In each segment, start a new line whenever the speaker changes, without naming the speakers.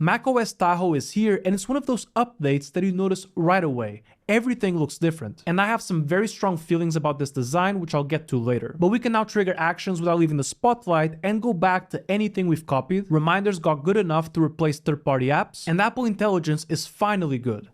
macOS Tahoe is here, and it's one of those updates that you notice right away. Everything looks different, and I have some very strong feelings about this design, which I'll get to later. But we can now trigger actions without leaving the spotlight and go back to anything we've copied. Reminders got good enough to replace third-party apps, and Apple Intelligence is finally good.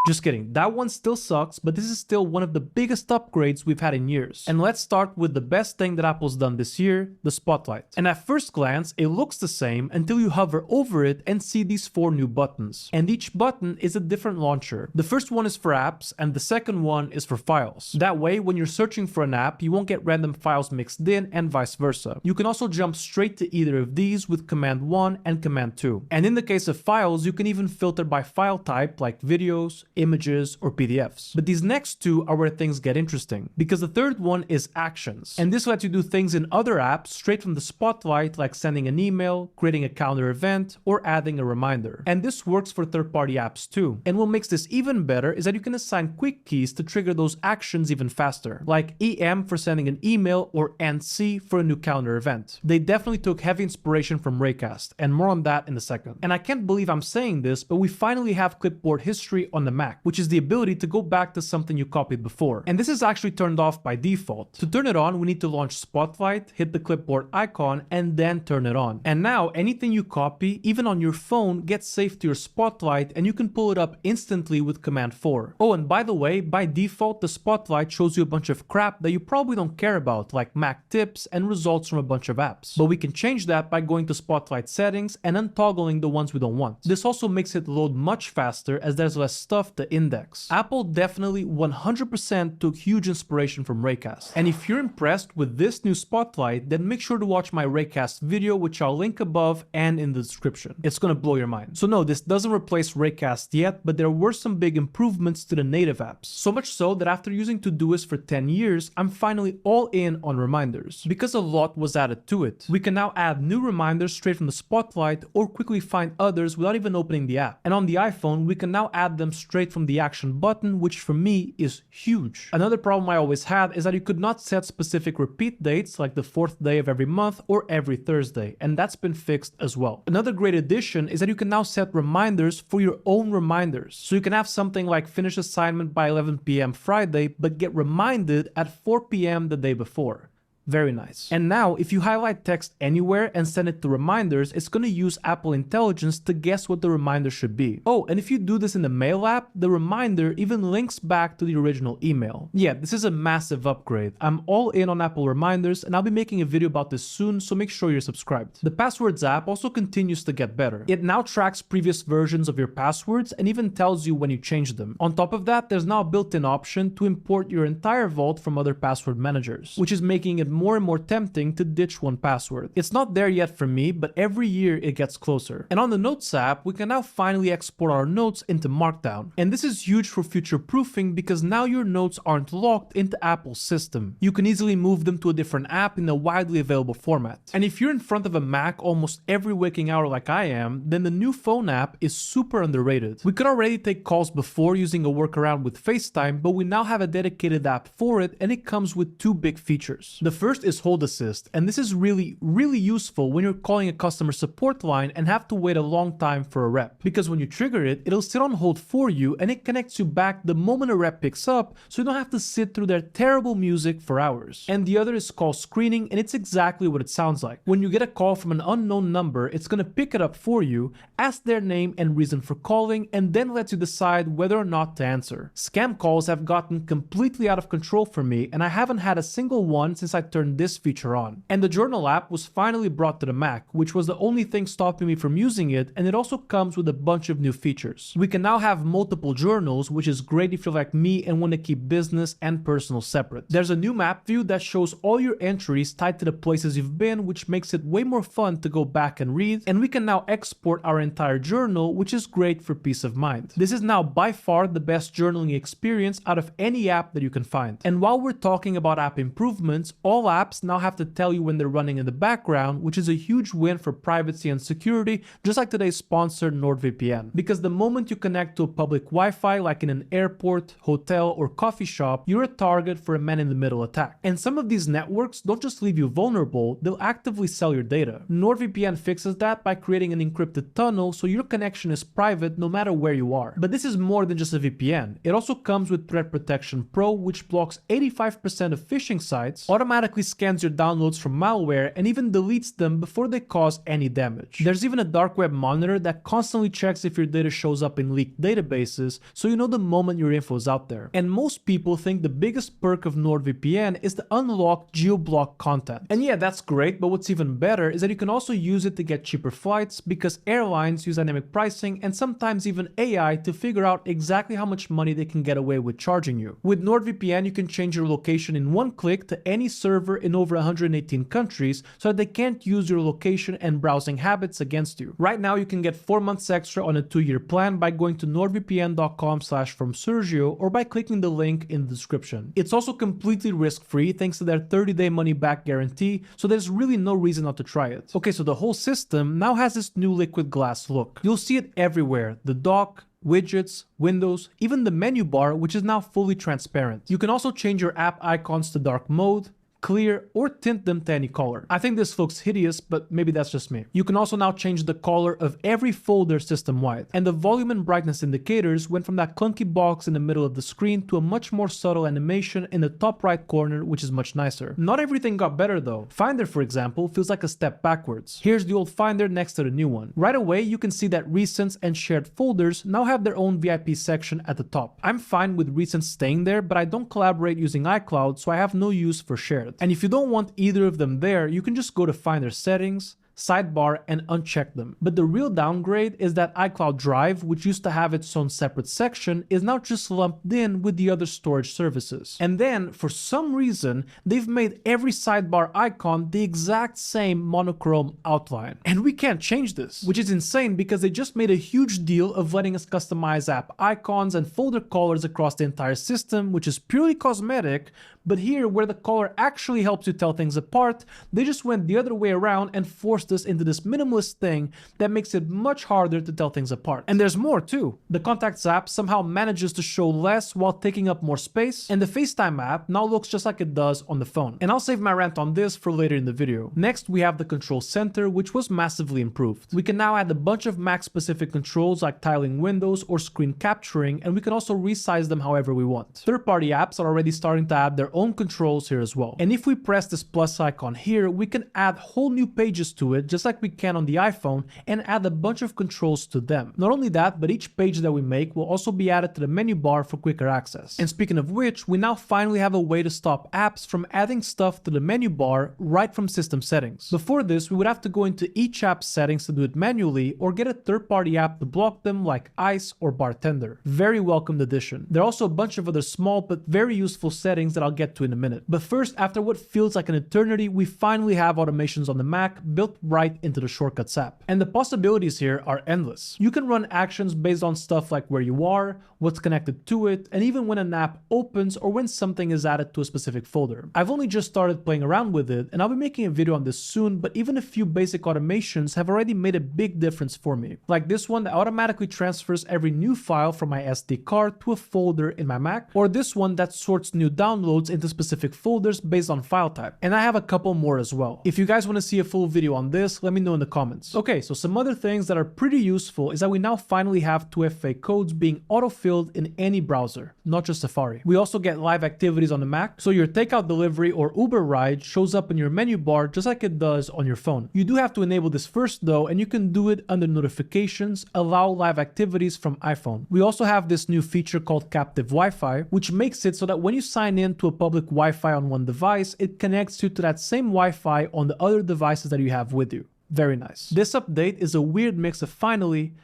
Just kidding, that one still sucks, but this is still one of the biggest upgrades we've had in years. And let's start with the best thing that Apple's done this year, the Spotlight. And at first glance, it looks the same until you hover over it and see these 4 new buttons. And each button is a different launcher. The first one is for apps, and the second one is for files. That way, when you're searching for an app, you won't get random files mixed in and vice versa. You can also jump straight to either of these with Command 1 and Command 2. And in the case of files, you can even filter by file type like videos, images, or PDFs. But these next 2 are where things get interesting, because the third one is actions. And this lets you do things in other apps straight from the Spotlight, like sending an email, creating a calendar event, or adding a reminder. And this works for third-party apps too. And what makes this even better is that you can assign quick keys to trigger those actions even faster, like EM for sending an email or NC for a new calendar event. They definitely took heavy inspiration from Raycast, and more on that in a second. And I can't believe I'm saying this, but we finally have clipboard history on the Mac, which is the ability to go back to something you copied before. And this is actually turned off by default. To turn it on, we need to launch Spotlight, hit the clipboard icon, and then turn it on. And now anything you copy, even on your phone, gets saved to your Spotlight, and you can pull it up instantly with Command 4. Oh, and by the way, by default, the Spotlight shows you a bunch of crap that you probably don't care about, like Mac tips and results from a bunch of apps. But we can change that by going to Spotlight settings and untoggling the ones we don't want. This also makes it load much faster, as there's less stuff to index. Apple definitely 100% took huge inspiration from Raycast. And if you're impressed with this new Spotlight, then make sure to watch my Raycast video, which I'll link above and in the description. It's gonna blow your mind. So no, this doesn't replace Raycast yet, but there were some big improvements to the native apps. So much so that after using Todoist for 10 years, I'm finally all in on reminders, because a lot was added to it. We can now add new reminders straight from the Spotlight or quickly find others without even opening the app. And on the iPhone, we can now add them straight from the action button, which for me is huge. Another problem I always had is that you could not set specific repeat dates like the 4th day of every month or every Thursday, and that's been fixed as well. Another great addition is that you can now set reminders for your own reminders. So you can have something like finish assignment by 11 p.m. Friday, but get reminded at 4 p.m. the day before. Very nice. And now, if you highlight text anywhere and send it to reminders, it's going to use Apple Intelligence to guess what the reminder should be. Oh, and if you do this in the Mail app, the reminder even links back to the original email. Yeah, this is a massive upgrade. I'm all in on Apple Reminders, and I'll be making a video about this soon, so make sure you're subscribed. The Passwords app also continues to get better. It now tracks previous versions of your passwords and even tells you when you changed them. On top of that, there's now a built-in option to import your entire vault from other password managers, which is making it more and more tempting to ditch 1Password. It's not there yet for me, but every year it gets closer. And on the Notes app, we can now finally export our notes into Markdown. And this is huge for future proofing, because now your notes aren't locked into Apple's system. You can easily move them to a different app in a widely available format. And if you're in front of a Mac almost every waking hour like I am, then the new phone app is super underrated. We could already take calls before using a workaround with FaceTime, but we now have a dedicated app for it, and it comes with 2 big features. The first is Hold Assist, and this is really useful when you're calling a customer support line and have to wait a long time for a rep. Because when you trigger it, it'll sit on hold for you, and it connects you back the moment a rep picks up, so you don't have to sit through their terrible music for hours. And the other is Call Screening, and it's exactly what it sounds like. When you get a call from an unknown number, it's gonna pick it up for you, ask their name and reason for calling, and then lets you decide whether or not to answer. Scam calls have gotten completely out of control for me, and I haven't had a single one since I turned this feature on. And the Journal app was finally brought to the Mac, which was the only thing stopping me from using it, and it also comes with a bunch of new features. We can now have multiple journals, which is great if you're like me and want to keep business and personal separate. There's a new map view that shows all your entries tied to the places you've been, which makes it way more fun to go back and read, and we can now export our entire journal, which is great for peace of mind. This is now by far the best journaling experience out of any app that you can find. And while we're talking about app improvements, all All apps now have to tell you when they're running in the background, which is a huge win for privacy and security, just like today's sponsor NordVPN. Because the moment you connect to a public Wi-Fi, like in an airport, hotel, or coffee shop, you're a target for a man-in-the-middle attack. And some of these networks don't just leave you vulnerable, they'll actively sell your data. NordVPN fixes that by creating an encrypted tunnel so your connection is private no matter where you are. But this is more than just a VPN. It also comes with Threat Protection Pro, which blocks 85% of phishing sites, automatically scans your downloads from malware, and even deletes them before they cause any damage. There's even a dark web monitor that constantly checks if your data shows up in leaked databases, so you know the moment your info is out there. And most people think the biggest perk of NordVPN is to unlock geo-block content. And yeah, that's great, but what's even better is that you can also use it to get cheaper flights, because airlines use dynamic pricing and sometimes even AI to figure out exactly how much money they can get away with charging you. With NordVPN, you can change your location in one click to any server in over 118 countries so that they can't use your location and browsing habits against you. Right now, you can get 4 months extra on a 2-year plan by going to nordvpn.com/fromsergio or by clicking the link in the description. It's also completely risk-free thanks to their 30-day money-back guarantee, so there's really no reason not to try it. Okay, so the whole system now has this new liquid glass look. You'll see it everywhere: the dock, widgets, windows, even the menu bar, which is now fully transparent. You can also change your app icons to dark mode, clear, or tint them to any color. I think this looks hideous, but maybe that's just me. You can also now change the color of every folder system-wide, and the volume and brightness indicators went from that clunky box in the middle of the screen to a much more subtle animation in the top right corner, which is much nicer. Not everything got better though. Finder, for example, feels like a step backwards. Here's the old Finder next to the new one. Right away, you can see that recents and shared folders now have their own VIP section at the top. I'm fine with recents staying there, but I don't collaborate using iCloud, so I have no use for shared. And if you don't want either of them there, you can just go to Finder Settings, sidebar, and uncheck them. But the real downgrade is that iCloud Drive, which used to have its own separate section, is now just lumped in with the other storage services. And then, for some reason, they've made every sidebar icon the exact same monochrome outline. And we can't change this, which is insane because they just made a huge deal of letting us customize app icons and folder colors across the entire system, which is purely cosmetic. But here, where the color actually helps you tell things apart, they just went the other way around and forced us into this minimalist thing that makes it much harder to tell things apart. And there's more too. The Contacts app somehow manages to show less while taking up more space, and the FaceTime app now looks just like it does on the phone. And I'll save my rant on this for later in the video. Next, we have the Control Center, which was massively improved. We can now add a bunch of Mac-specific controls like tiling windows or screen capturing, and we can also resize them however we want. Third-party apps are already starting to add their own controls here as well. And if we press this plus icon here, we can add whole new pages to it, just like we can on the iPhone, and add a bunch of controls to them. Not only that, but each page that we make will also be added to the menu bar for quicker access. And speaking of which, we now finally have a way to stop apps from adding stuff to the menu bar right from system settings. Before this, we would have to go into each app's settings to do it manually, or get a third-party app to block them like Ice or Bartender. Very welcomed addition. There are also a bunch of other small but very useful settings that I'll get to in a minute. But first, after what feels like an eternity, we finally have automations on the Mac built right into the Shortcuts app. And the possibilities here are endless. You can run actions based on stuff like where you are, what's connected to it, and even when an app opens or when something is added to a specific folder. I've only just started playing around with it, and I'll be making a video on this soon, but even a few basic automations have already made a big difference for me. Like this one that automatically transfers every new file from my SD card to a folder in my Mac, or this one that sorts new downloads into specific folders based on file type. And I have a couple more as well. If you guys want to see a full video on this, let me know in the comments. Okay, so some other things that are pretty useful is that we now finally have 2FA codes being auto-filled in any browser, not just Safari. We also get live activities on the Mac, so your takeout delivery or Uber ride shows up in your menu bar just like it does on your phone. You do have to enable this first though, and you can do it under notifications, allow live activities from iPhone. We also have this new feature called Captive Wi-Fi, which makes it so that when you sign in to a public Wi-Fi on one device, it connects you to that same Wi-Fi on the other devices that you have with you. Very nice. This update is a weird mix of finally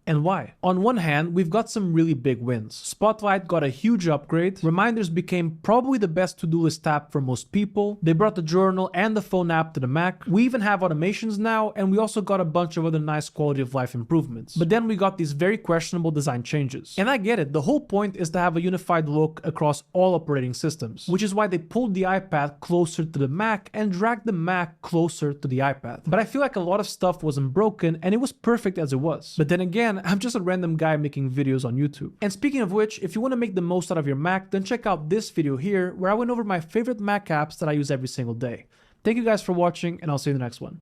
And why? On one hand, we've got some really big wins. Spotlight got a huge upgrade, Reminders became probably the best to-do list app for most people, they brought the journal and the phone app to the Mac, we even have automations now, and we also got a bunch of other nice quality of life improvements. But then we got these very questionable design changes. And I get it, the whole point is to have a unified look across all operating systems, which is why they pulled the iPad closer to the Mac and dragged the Mac closer to the iPad. But I feel like a lot of stuff wasn't broken and it was perfect as it was. But then again, I'm just a random guy making videos on YouTube. And speaking of which, if you want to make the most out of your Mac, then check out this video here where I went over my favorite Mac apps that I use every single day. Thank you guys for watching, and I'll see you in the next one.